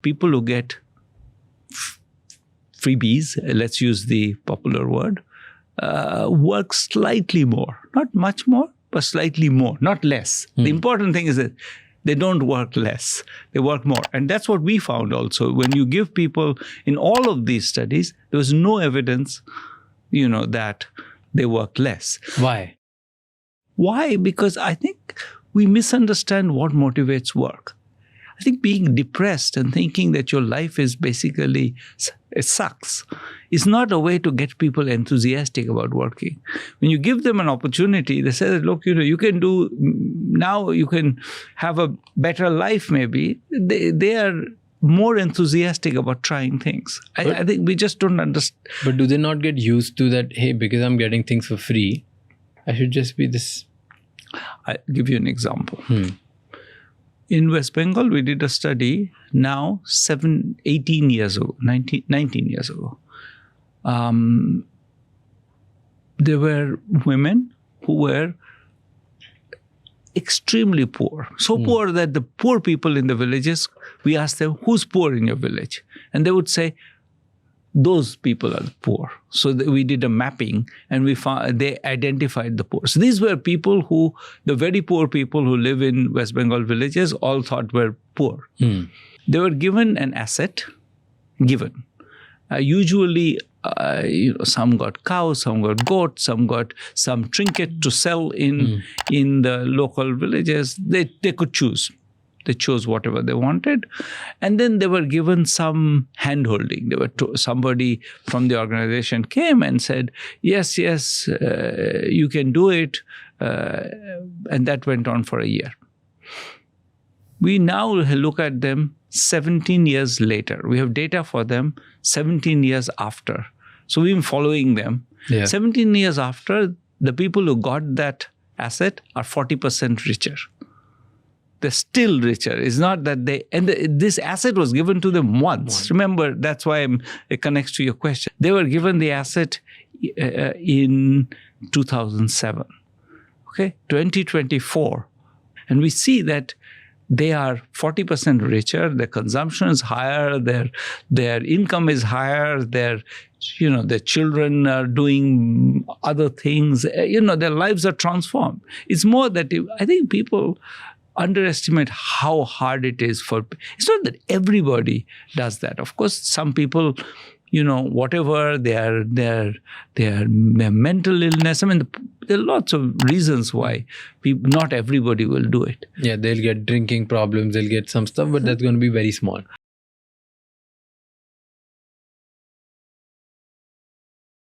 People who get freebies, let's use the popular word, work slightly more. Not much more, but slightly more, not less. The important thing is that they don't work less, they work more. And that's what we found also. When you give people, in all of these studies, there was no evidence, that they work less. Why? Why? Because I think we misunderstand what motivates work. I think being depressed and thinking that your life is basically, it sucks, is not a way to get people enthusiastic about working. When you give them an opportunity, they say that, look, you can do, now you can have a better life maybe. They are more enthusiastic about trying things. I think we just don't understand. But do they not get used to that, hey, because I'm getting things for free, I should just be this? I'll give you an example. In West Bengal, we did a study now 19 years ago. There were women who were extremely poor. So poor that the poor people in the villages, we asked them, who's poor in your village? And they would say, those people are poor. So we did a mapping and we found they identified the poor. So these were people who, the very poor people who live in West Bengal villages, all thought were poor. They were given an asset, usually, some got cows, some got goats, some got some trinket to sell in the local villages. They could choose. They chose whatever they wanted. And then they were given some hand-holding. Somebody from the organization came and said, yes, you can do it. And that went on for a year. We now look at them 17 years later. We have data for them 17 years after. So we've been following them. 17 years after, the people who got that asset are 40% richer. They're still richer. It's not that this asset was given to them once. Remember, that's why it connects to your question. They were given the asset in 2007. Okay, 2024. And we see that they are 40% richer, their consumption is higher, their income is higher, their children are doing other things, their lives are transformed. It's more that I think people underestimate how hard it is it's not that everybody does that. Of course, some people, whatever their mental illness, there are lots of reasons why not everybody will do it. Yeah, they'll get drinking problems, they'll get some stuff, but that's going to be very small.